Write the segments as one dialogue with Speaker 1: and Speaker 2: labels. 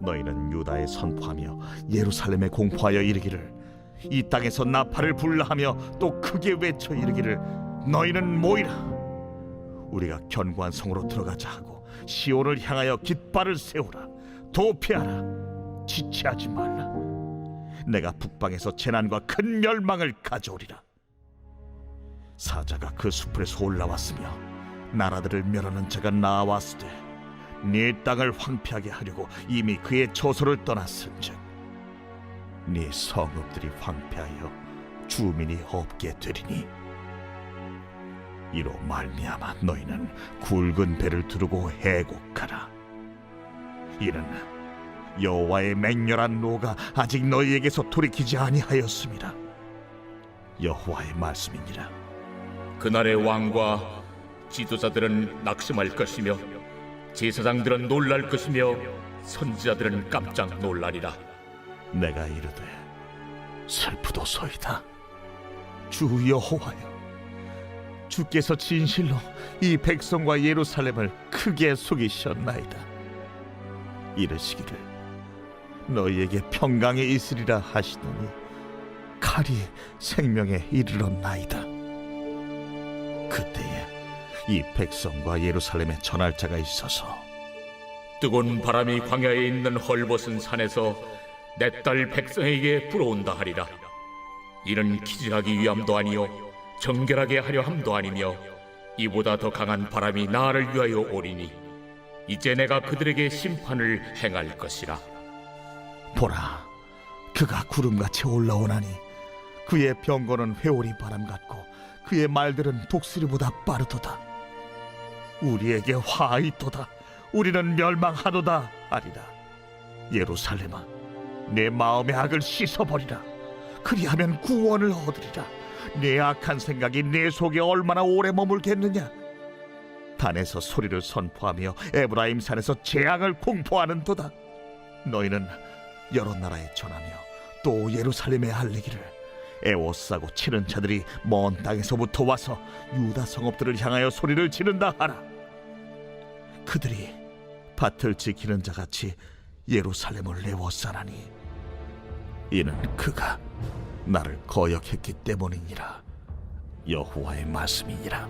Speaker 1: 너희는 유다에 선포하며 예루살렘에 공포하여 이르기를 이 땅에서 나팔을 불라하며 또 크게 외쳐 이르기를 너희는 모이라. 우리가 견고한 성으로 들어가자 하고 시온을 향하여 깃발을 세우라. 도피하라. 지체하지 말라. 내가 북방에서 재난과 큰 멸망을 가져오리라. 사자가 그 수풀에서 올라왔으며 나라들을 멸하는 자가 나와서되 네 땅을 황폐하게 하려고 이미 그의 처소를 떠났은즉 네 성읍들이 황폐하여 주민이 없게 되리니 이로 말미암아 너희는 굵은 배를 두르고 해곡하라. 이는 여호와의 맹렬한 노가 아직 너희에게서 돌이키지 아니하였습니다. 여호와의 말씀이니라.
Speaker 2: 그날의 왕과 지도자들은 낙심할 것이며 제사장들은 놀랄 것이며 선지자들은 깜짝 놀라리라.
Speaker 1: 내가 이르되 슬프도소이다. 주 여호와여, 주께서 진실로 이 백성과 예루살렘을 크게 속이셨나이다. 이르시기를 너희에게 평강이 있으리라 하시더니 칼이 생명에 이르렀나이다. 그때에 이 백성과 예루살렘에 전할 자가 있어서
Speaker 2: 뜨거운 바람이 광야에 있는 헐벗은 산에서 내 딸 백성에게 불어온다 하리라. 이는 기질하기 위함도 아니요 정결하게 하려 함도 아니며 이보다 더 강한 바람이 나를 위하여 오리니 이제 내가 그들에게 심판을 행할 것이라.
Speaker 1: 보라, 그가 구름같이 올라오나니 그의 병거는 회오리 바람 같고 그의 말들은 독수리보다 빠르도다. 우리에게 화 있도다. 우리는 멸망하도다 하리라. 예루살렘아, 내 마음의 악을 씻어버리라. 그리하면 구원을 얻으리라. 내 악한 생각이 내 속에 얼마나 오래 머물겠느냐. 단에서 소리를 선포하며 에브라임 산에서 재앙을 공포하는도다. 너희는 여러 나라에 전하며 또 예루살렘에 알리기를 애워싸고 치는 자들이 먼 땅에서부터 와서 유다 성읍들을 향하여 소리를 지른다 하라. 그들이 밭을 지키는 자같이 예루살렘을 애워싸나니 이는 그가 나를 거역했기 때문이니라. 여호와의 말씀이니라.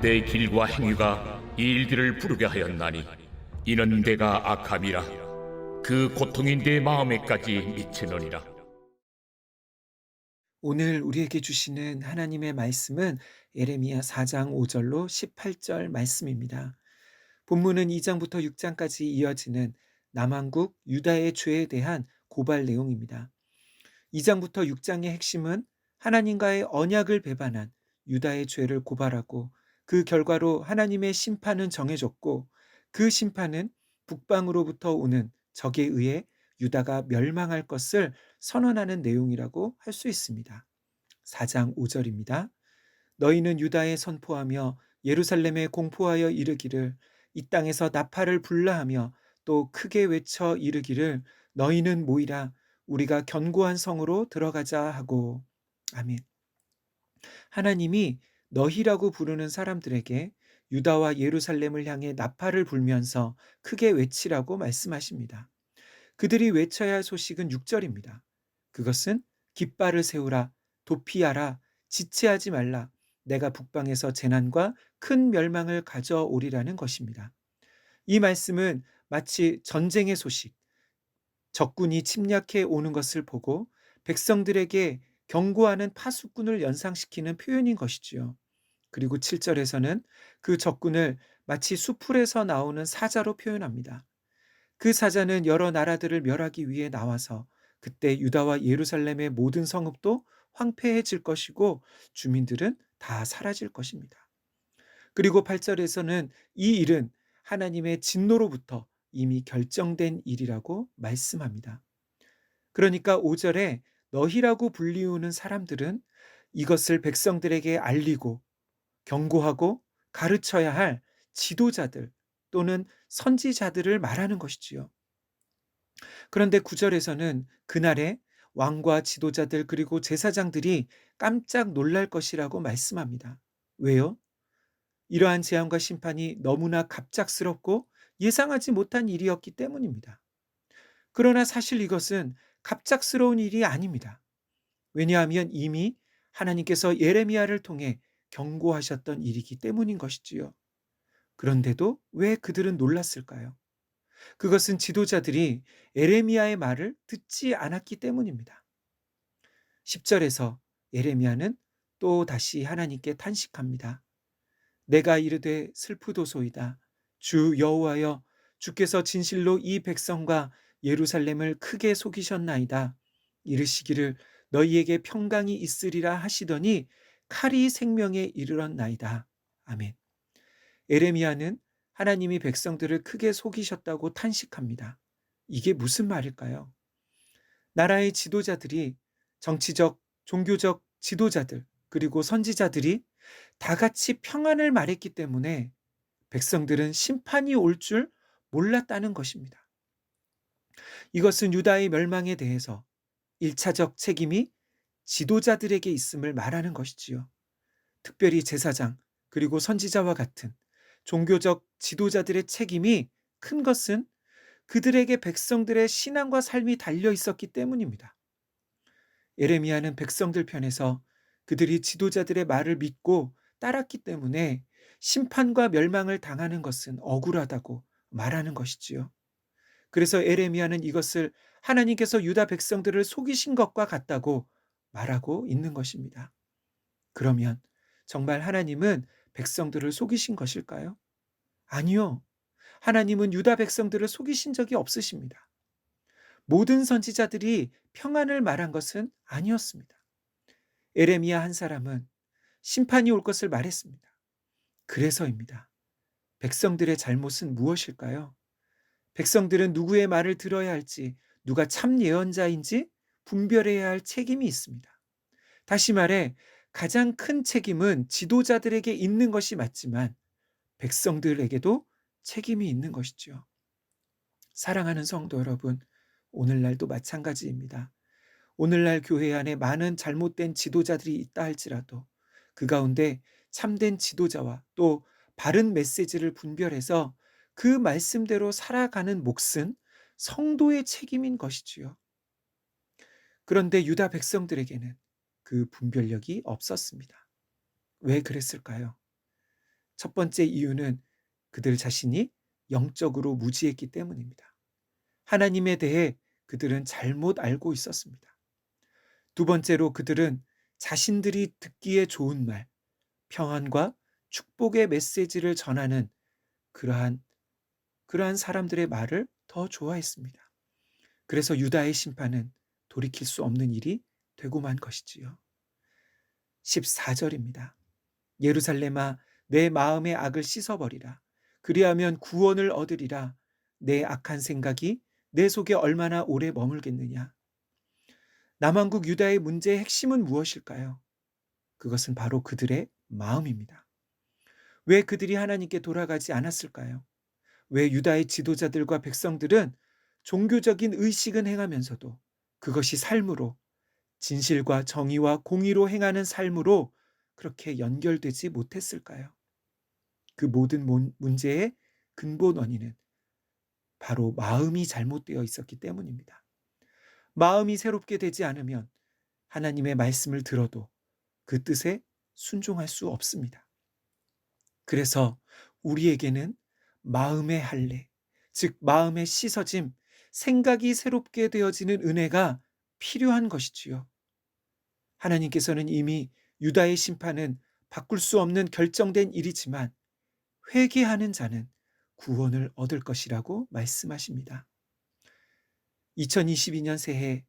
Speaker 2: 내 길과 행위가 이 일들을 부르게 하였나니 이는 내가 악함이라. 그 고통이 내 마음에까지 미치느니라.
Speaker 3: 오늘 우리에게 주시는 하나님의 말씀은 예레미야 4장 5절로 18절 말씀입니다. 본문은 2장부터 6장까지 이어지는 남왕국 유다의 죄에 대한 고발 내용입니다. 2장부터 6장의 핵심은 하나님과의 언약을 배반한 유다의 죄를 고발하고 그 결과로 하나님의 심판은 정해졌고 그 심판은 북방으로부터 오는 적에 의해 유다가 멸망할 것을 선언하는 내용이라고 할 수 있습니다. 4장 5절입니다. 너희는 유다에 선포하며 예루살렘에 공포하여 이르기를 이 땅에서 나팔을 불라하며 또 크게 외쳐 이르기를 너희는 모이라. 우리가 견고한 성으로 들어가자 하고. 아멘. 하나님이 너희라고 부르는 사람들에게 유다와 예루살렘을 향해 나팔을 불면서 크게 외치라고 말씀하십니다. 그들이 외쳐야 할 소식은 6절입니다. 그것은 깃발을 세우라, 도피하라, 지체하지 말라, 내가 북방에서 재난과 큰 멸망을 가져오리라는 것입니다. 이 말씀은 마치 전쟁의 소식, 적군이 침략해 오는 것을 보고 백성들에게 경고하는 파수꾼을 연상시키는 표현인 것이지요. 그리고 7절에서는 그 적군을 마치 수풀에서 나오는 사자로 표현합니다. 그 사자는 여러 나라들을 멸하기 위해 나와서 그때 유다와 예루살렘의 모든 성읍도 황폐해질 것이고 주민들은 다 사라질 것입니다. 그리고 8절에서는 이 일은 하나님의 진노로부터 이미 결정된 일이라고 말씀합니다. 그러니까 5절에 너희라고 불리우는 사람들은 이것을 백성들에게 알리고 경고하고 가르쳐야 할 지도자들 또는 선지자들을 말하는 것이지요. 그런데 9절에서는 그날에 왕과 지도자들 그리고 제사장들이 깜짝 놀랄 것이라고 말씀합니다. 왜요? 이러한 재앙과 심판이 너무나 갑작스럽고 예상하지 못한 일이었기 때문입니다. 그러나 사실 이것은 갑작스러운 일이 아닙니다. 왜냐하면 이미 하나님께서 예레미야를 통해 경고하셨던 일이기 때문인 것이지요. 그런데도 왜 그들은 놀랐을까요? 그것은 지도자들이 예레미야의 말을 듣지 않았기 때문입니다. 10절에서 예레미야는 또 다시 하나님께 탄식합니다. 내가 이르되 슬프도소이다. 주 여호와여, 주께서 진실로 이 백성과 예루살렘을 크게 속이셨나이다. 이르시기를 너희에게 평강이 있으리라 하시더니 칼이 생명에 이르렀나이다. 아멘. 에레미야는 하나님이 백성들을 크게 속이셨다고 탄식합니다. 이게 무슨 말일까요? 나라의 지도자들이, 정치적, 종교적 지도자들, 그리고 선지자들이 다 같이 평안을 말했기 때문에 백성들은 심판이 올 줄 몰랐다는 것입니다. 이것은 유다의 멸망에 대해서 1차적 책임이 지도자들에게 있음을 말하는 것이지요. 특별히 제사장, 그리고 선지자와 같은 종교적 지도자들의 책임이 큰 것은 그들에게 백성들의 신앙과 삶이 달려 있었기 때문입니다. 예레미야는 백성들 편에서 그들이 지도자들의 말을 믿고 따랐기 때문에 심판과 멸망을 당하는 것은 억울하다고 말하는 것이지요. 그래서 예레미야는 이것을 하나님께서 유다 백성들을 속이신 것과 같다고 말하고 있는 것입니다. 그러면 정말 하나님은 백성들을 속이신 것일까요? 아니요. 하나님은 유다 백성들을 속이신 적이 없으십니다. 모든 선지자들이 평안을 말한 것은 아니었습니다. 에레미야 한 사람은 심판이 올 것을 말했습니다. 그래서입니다. 백성들의 잘못은 무엇일까요? 백성들은 누구의 말을 들어야 할지, 누가 참 예언자인지 분별해야 할 책임이 있습니다. 다시 말해, 가장 큰 책임은 지도자들에게 있는 것이 맞지만 백성들에게도 책임이 있는 것이죠. 사랑하는 성도 여러분, 오늘날도 마찬가지입니다. 오늘날 교회 안에 많은 잘못된 지도자들이 있다 할지라도 그 가운데 참된 지도자와 또 바른 메시지를 분별해서 그 말씀대로 살아가는 몫은 성도의 책임인 것이지요. 그런데 유다 백성들에게는 그 분별력이 없었습니다. 왜 그랬을까요? 첫 번째 이유는 그들 자신이 영적으로 무지했기 때문입니다. 하나님에 대해 그들은 잘못 알고 있었습니다. 두 번째로 그들은 자신들이 듣기에 좋은 말, 평안과 축복의 메시지를 전하는 그러한 사람들의 말을 더 좋아했습니다. 그래서 유다의 심판은 돌이킬 수 없는 일이 되고 만 것이지요. 14절입니다. 예루살렘아, 내 마음의 악을 씻어버리라. 그리하면 구원을 얻으리라. 내 악한 생각이 내 속에 얼마나 오래 머물겠느냐. 남왕국 유다의 문제의 핵심은 무엇일까요? 그것은 바로 그들의 마음입니다. 왜 그들이 하나님께 돌아가지 않았을까요? 왜 유다의 지도자들과 백성들은 종교적인 의식은 행하면서도 그것이 삶으로, 진실과 정의와 공의로 행하는 삶으로 그렇게 연결되지 못했을까요? 그 모든 문제의 근본 원인은 바로 마음이 잘못되어 있었기 때문입니다. 마음이 새롭게 되지 않으면 하나님의 말씀을 들어도 그 뜻에 순종할 수 없습니다. 그래서 우리에게는 마음의 할례, 즉 마음의 씻어짐, 생각이 새롭게 되어지는 은혜가 필요한 것이지요. 하나님께서는 이미 유다의 심판은 바꿀 수 없는 결정된 일이지만 회개하는 자는 구원을 얻을 것이라고 말씀하십니다. 2022년 새해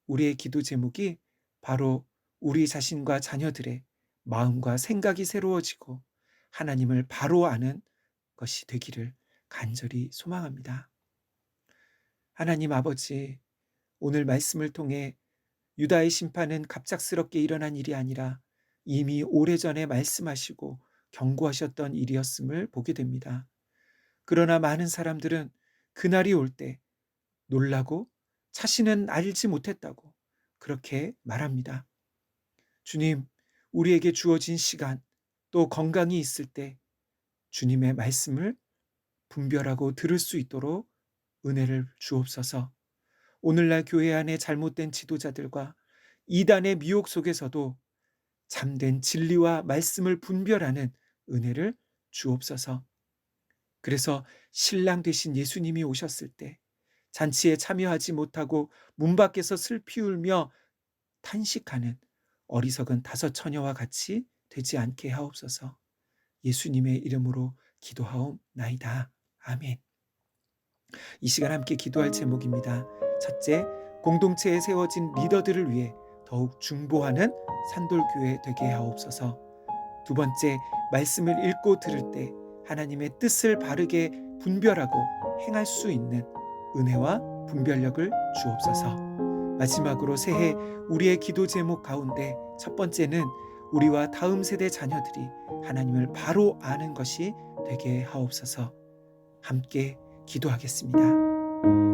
Speaker 3: 우리의 기도 제목이 바로 우리 자신과 자녀들의 마음과 생각이 새로워지고 하나님을 바로 아는 것이 되기를 간절히 소망합니다. 하나님 아버지, 오늘 말씀을 통해 유다의 심판은 갑작스럽게 일어난 일이 아니라 이미 오래전에 말씀하시고 경고하셨던 일이었음을 보게 됩니다. 그러나 많은 사람들은 그날이 올 때 놀라고 자신은 알지 못했다고 그렇게 말합니다. 주님, 우리에게 주어진 시간 또 건강이 있을 때 주님의 말씀을 분별하고 들을 수 있도록 은혜를 주옵소서. 오늘날 교회 안에 잘못된 지도자들과 이단의 미혹 속에서도 참된 진리와 말씀을 분별하는 은혜를 주옵소서. 그래서 신랑 되신 예수님이 오셨을 때 잔치에 참여하지 못하고 문 밖에서 슬피 울며 탄식하는 어리석은 다섯 처녀와 같이 되지 않게 하옵소서. 예수님의 이름으로 기도하옵나이다. 아멘. 이 시간 함께 기도할 제목입니다. 첫째, 공동체에 세워진 리더들을 위해 더욱 중보하는 산돌교회 되게 하옵소서. 두 번째, 말씀을 읽고 들을 때 하나님의 뜻을 바르게 분별하고 행할 수 있는 은혜와 분별력을 주옵소서. 마지막으로 새해 우리의 기도 제목 가운데 첫 번째는 우리와 다음 세대 자녀들이 하나님을 바로 아는 것이 되게 하옵소서. 함께 기도하겠습니다.